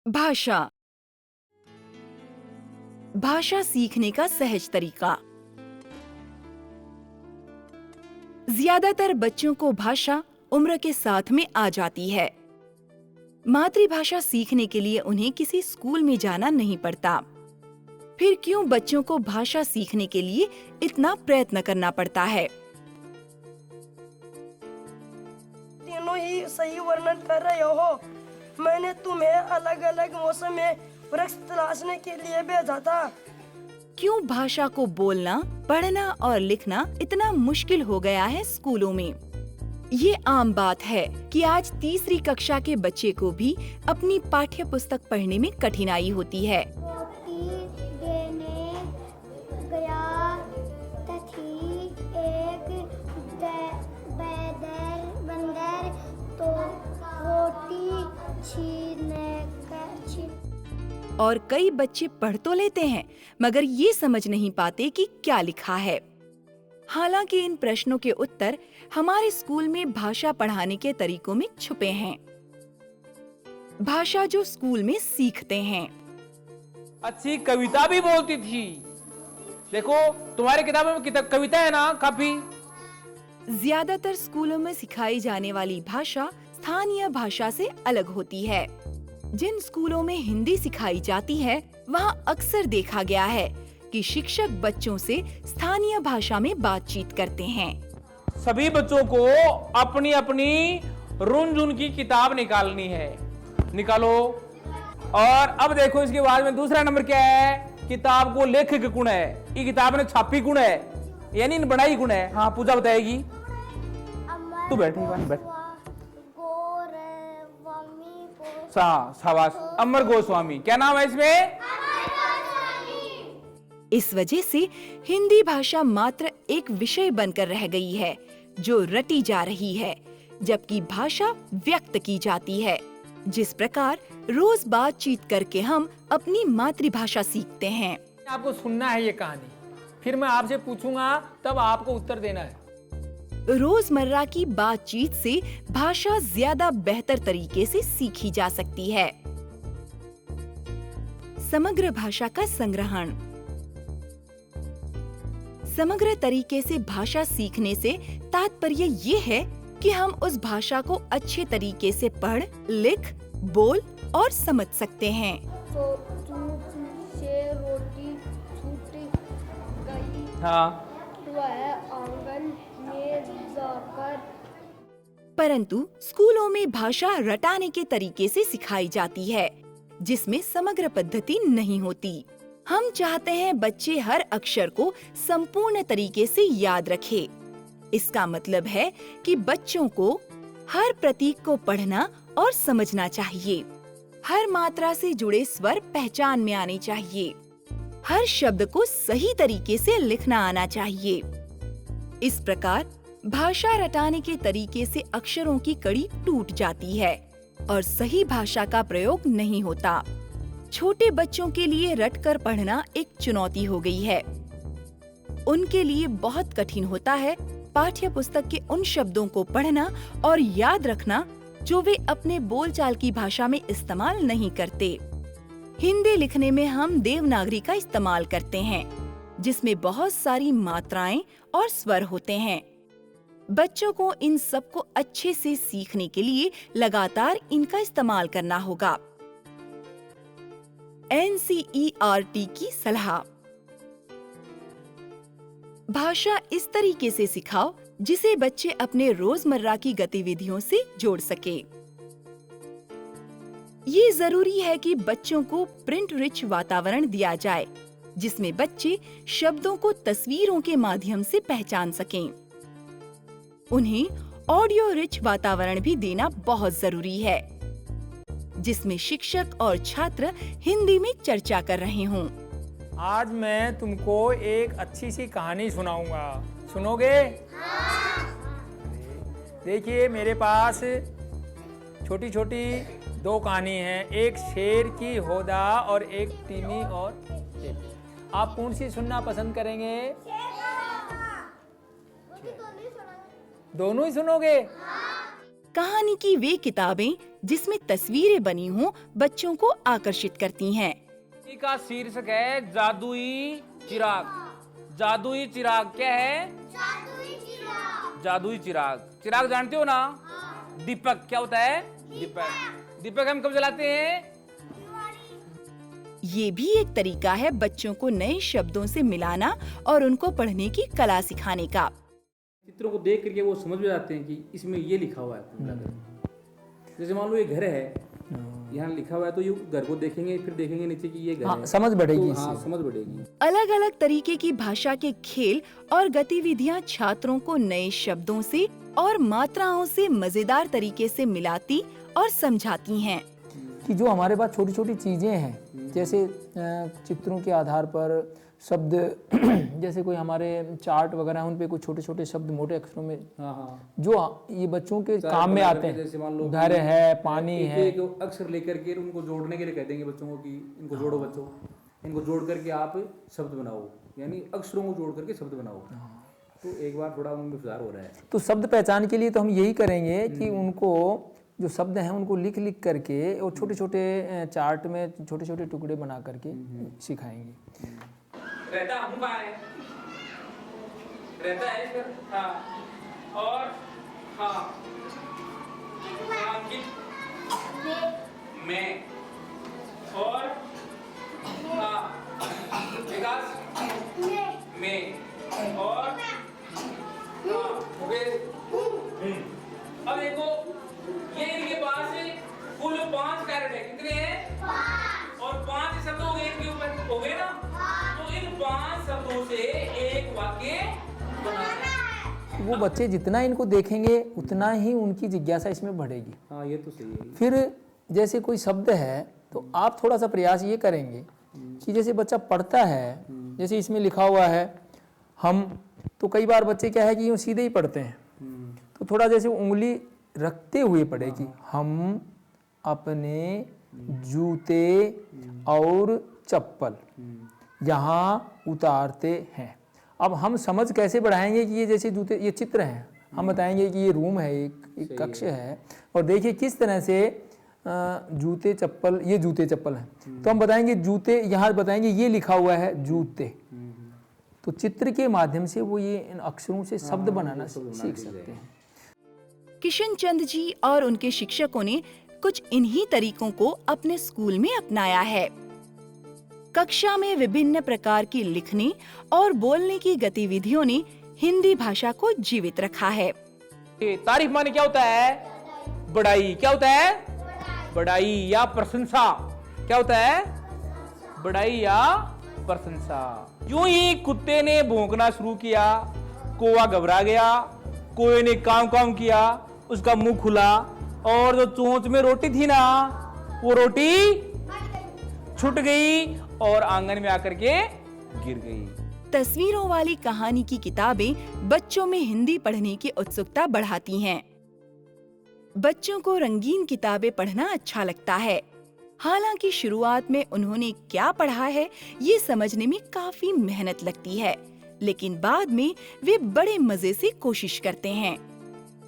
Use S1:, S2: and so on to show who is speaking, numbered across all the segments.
S1: भाषा। भाषा सीखने का सहज तरीका। ज्यादातर बच्चों को भाषा उम्र के साथ में आ जाती है। मातृभाषा सीखने के लिए उन्हें किसी स्कूल में जाना नहीं पड़ता। फिर क्यों बच्चों को भाषा सीखने के लिए इतना प्रयत्न करना पड़ता है?
S2: तीनों ही सही वर्णन कर रहे हो। मैंने तुम्हें अलग अलग मौसम में वृक्ष तलाशने के लिए भेजा था।
S1: क्यों भाषा को बोलना, पढ़ना और लिखना इतना मुश्किल हो गया है स्कूलों में? ये आम बात है कि आज तीसरी कक्षा के बच्चे को भी अपनी पाठ्य पुस्तक पढ़ने में कठिनाई होती है। और कई बच्चे पढ़ तो लेते हैं मगर ये समझ नहीं पाते कि क्या लिखा है। हालांकि इन प्रश्नों के उत्तर हमारे स्कूल में भाषा पढ़ाने के तरीकों में छुपे हैं। भाषा जो स्कूल में सीखते हैं।
S3: अच्छी कविता भी बोलती थी। देखो तुम्हारी किताबों में कविता है ना काफी।
S1: ज्यादातर स्कूलों में सिखाई जाने वाली भाषा स्थानीय भाषा से अलग होती है। जिन स्कूलों में हिंदी सिखाई जाती है वहाँ अक्सर देखा गया है कि शिक्षक बच्चों से स्थानीय भाषा में बातचीत करते हैं।
S3: सभी बच्चों को अपनी अपनी रुनझुन की किताब निकालनी है। निकालो। और अब देखो इसके बाद में दूसरा नंबर क्या है? किताब को लेखक गुण है। ये किताब ने छापी गुण है यानी बनाई गुण है। हाँ पूजा बताएगी। तू बैठ बैठ। शाबाश। अमर गोस्वामी। क्या नाम है इसमें?
S1: इस वजह से हिंदी भाषा मात्र एक विषय बनकर रह गई है जो रटी जा रही है, जबकि भाषा व्यक्त की जाती है। जिस प्रकार रोज बातचीत करके हम अपनी मातृभाषा सीखते हैं।
S3: आपको सुनना है ये कहानी, फिर मैं आपसे पूछूंगा तब आपको उत्तर देना है।
S1: रोजमर्रा की बातचीत से भाषा ज्यादा बेहतर तरीके से सीखी जा सकती है। समग्र भाषा का संग्रहण। समग्र तरीके से भाषा सीखने से तात्पर्य ये है कि हम उस भाषा को अच्छे तरीके से पढ़, लिख, बोल और समझ सकते हैं।
S3: हाँ।
S1: परंतु स्कूलों में भाषा रटाने के तरीके से सिखाई जाती है, जिसमें समग्र पद्धति नहीं होती। हम चाहते हैं बच्चे हर अक्षर को संपूर्ण तरीके से याद रखें। इसका मतलब है कि बच्चों को हर प्रतीक को पढ़ना और समझना चाहिए। हर मात्रा से जुड़े स्वर पहचान में आने चाहिए। हर शब्द को सही तरीके से लिखना आना चाहिए। इस प्रकार भाषा रटाने के तरीके से अक्षरों की कड़ी टूट जाती है और सही भाषा का प्रयोग नहीं होता। छोटे बच्चों के लिए रटकर पढ़ना एक चुनौती हो गई है। उनके लिए बहुत कठिन होता है पाठ्य पुस्तक के उन शब्दों को पढ़ना और याद रखना जो वे अपने बोलचाल की भाषा में इस्तेमाल नहीं करते। हिंदी लिखने में हम देवनागरी का इस्तेमाल करते हैं, जिसमें बहुत सारी मात्राएं और स्वर होते हैं। बच्चों को इन सब को अच्छे से सीखने के लिए लगातार इनका इस्तेमाल करना होगा। NCERT की सलाह। भाषा इस तरीके से सिखाओ जिसे बच्चे अपने रोजमर्रा की गतिविधियों से जोड़ सके। ये जरूरी है कि बच्चों को प्रिंट रिच वातावरण दिया जाए, जिसमें बच्चे शब्दों को तस्वीरों के माध्यम से पहचान सकें। उन्हें ऑडियो रिच वातावरण भी देना बहुत जरूरी है, जिसमें शिक्षक और छात्र हिंदी में चर्चा कर रहे हों।
S3: आज मैं तुमको एक अच्छी सी कहानी सुनाऊंगा। सुनोगे? हाँ। देखिए मेरे पास छोटी छोटी दो कहानी हैं। एक शेर की होदा और एक टीनी और टेप। आप कौन सी सुनना पसंद करेंगे? दोनों ही सुनोगे?
S1: कहानी की वे किताबें जिसमें तस्वीरें बनी हों बच्चों को आकर्षित करती हैं।
S3: का शीर्षक है जादुई चिराग। जादुई चिराग क्या है? जादुई चिराग। चिराग जानते हो ना? दीपक क्या होता है? दीपक। दीपक हम कब जलाते हैं?
S1: ये भी एक तरीका है बच्चों को नए शब्दों से मिलाना और उनको पढ़ने की कला सिखाने का।
S3: चित्रों को देख करके वो समझ में जाते हैं कि इसमें ये लिखा हुआ है। जैसे मान लो ये घर है, यहाँ लिखा हुआ है, तो ये घर को देखेंगे, फिर देखेंगे नीचे कि ये घर है,
S4: समझ बढ़ेगी।
S3: तो हाँ, समझ बढ़ेगी।
S1: अलग अलग तरीके की भाषा के खेल और गतिविधियाँ छात्रों को नए शब्दों से और मात्राओं से मजेदार तरीके से मिलाती और समझाती हैं।
S4: कि जो हमारे पास छोटी छोटी चीज़ें हैं, जैसे चित्रों के आधार पर शब्द जैसे कोई हमारे चार्ट वगैरह हैं, उन पे कुछ छोटे छोटे शब्द मोटे अक्षरों में जो ये बच्चों के काम में आते हैं।
S3: जैसे मान लो
S4: घर है, पानी है,
S3: एक अक्षर लेकर के उनको जोड़ने के लिए कह देंगे बच्चों को कि इनको जोड़ो बच्चों, इनको जोड़ करके आप शब्द बनाओ, यानी अक्षरों को जोड़ करके शब्द बनाओ। तो एक बार थोड़ा उनमें सुधार हो रहा है।
S4: तो शब्द पहचान के लिए तो हम यही करेंगे कि उनको जो शब्द हैं उनको लिख लिख करके और छोटे छोटे चार्ट में छोटे छोटे टुकड़े बना करके सिखाएंगे।
S3: रहता हूँ कहाँ है? रहता है फिर हाँ, और हाँ, मैं, और हाँ, विकास में, और हाँ, अब देखो ये इनके पास कुल 5 कैरेट है। कितने हैं? 5। और 5 शब्द हो गए इनके ऊपर, हो गए ना? तो इन 5 शब्दों से एक वाक्य बनाना है।
S4: वो बच्चे जितना इनको देखेंगे उतना ही उनकी जिज्ञासा इसमें बढ़ेगी।
S3: हाँ, ये तो सही है।
S4: फिर जैसे कोई शब्द है तो आप थोड़ा सा प्रयास ये करेंगे कि जैसे बच्चा पढ़ता है, जैसे इसमें लिखा हुआ है हम, तो कई बार बच्चे क्या है कि यूँ सीधे ही पढ़ते हैं, तो थोड़ा जैसे उंगली रखते हुए पढ़ेगी। हम अपने जूते और चप्पल यहाँ उतारते हैं। अब हम समझ कैसे बढ़ाएंगे कि ये जैसे जूते, ये चित्र हैं, हम बताएंगे कि ये रूम है, एक कक्ष है, और देखिए किस तरह से जूते चप्पल, ये जूते चप्पल हैं, तो हम बताएंगे जूते, यहाँ बताएंगे ये लिखा हुआ है जूते। तो चित्र के माध्यम से वो ये इन अक्षरों से शब्द बनाना सीख सकते हैं।
S1: किशन चंद जी और उनके शिक्षकों ने कुछ इन्हीं तरीकों को अपने स्कूल में अपनाया है। कक्षा में विभिन्न प्रकार की लिखने और बोलने की गतिविधियों ने हिंदी भाषा को जीवित रखा है।
S3: तारीफ माने क्या होता है? बड़ाई। क्या होता है? बड़ाई या प्रशंसा। क्या होता है? बड़ाई या प्रशंसा। यूं ही कुत्ते ने भौंकना शुरू किया, कौवा घबरा गया, कोए ने काव काव किया, उसका मुंह खुला, और जो चोंच में रोटी थी ना, वो रोटी छूट गई और आंगन में आकर के गिर गई।
S1: तस्वीरों वाली कहानी की किताबें बच्चों में हिंदी पढ़ने की उत्सुकता बढ़ाती हैं। बच्चों को रंगीन किताबें पढ़ना अच्छा लगता है। हालांकि शुरुआत में उन्होंने क्या पढ़ा है ये समझने में काफी मेहनत लगती है, लेकिन बाद में वे बड़े मजे से कोशिश करते हैं।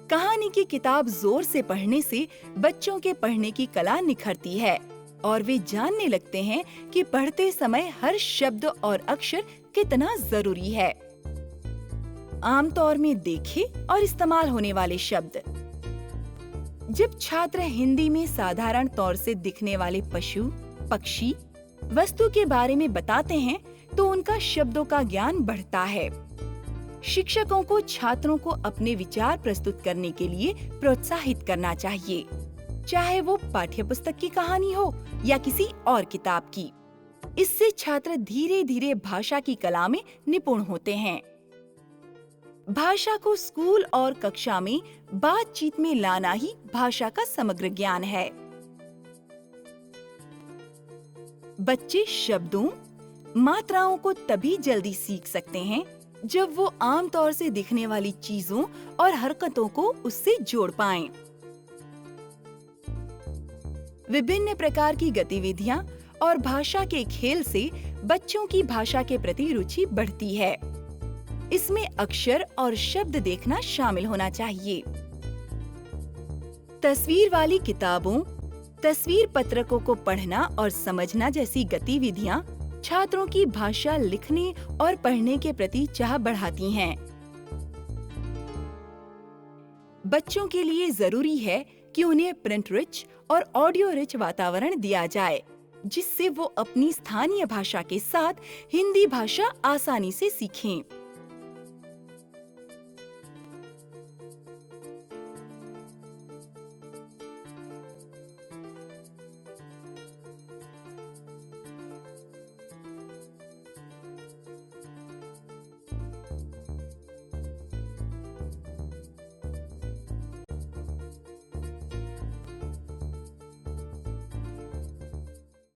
S1: कहानी की किताब जोर से पढ़ने से बच्चों के पढ़ने की कला निखरती है और वे जानने लगते हैं कि पढ़ते समय हर शब्द और अक्षर कितना जरूरी है। आमतौर में देखे और इस्तेमाल होने वाले शब्द। जब छात्र हिंदी में साधारण तौर से दिखने वाले पशु, पक्षी, वस्तु के बारे में बताते हैं तो उनका शब्दों का ज्ञान बढ़ता है। शिक्षकों को छात्रों को अपने विचार प्रस्तुत करने के लिए प्रोत्साहित करना चाहिए, चाहे वो पाठ्य पुस्तक की कहानी हो या किसी और किताब की। इससे छात्र धीरे धीरे भाषा की कला में निपुण होते हैं। भाषा को स्कूल और कक्षा में बातचीत में लाना ही भाषा का समग्र ज्ञान है। बच्चे शब्दों, मात्राओं को तभी जल्दी सीख सकते हैं जब वो आमतौर से दिखने वाली चीजों और हरकतों को उससे जोड़ पाएं। विभिन्न प्रकार की गतिविधियां और भाषा के खेल से बच्चों की भाषा के प्रति रुचि बढ़ती है। इसमें अक्षर और शब्द देखना शामिल होना चाहिए। तस्वीर वाली किताबों, तस्वीर पत्रकों को पढ़ना और समझना जैसी गतिविधियां छात्रों की भाषा लिखने और पढ़ने के प्रति चाह बढ़ाती हैं। बच्चों के लिए जरूरी है कि उन्हें प्रिंट रिच और ऑडियो रिच वातावरण दिया जाए, जिससे वो अपनी स्थानीय भाषा के साथ हिंदी भाषा आसानी से सीखें।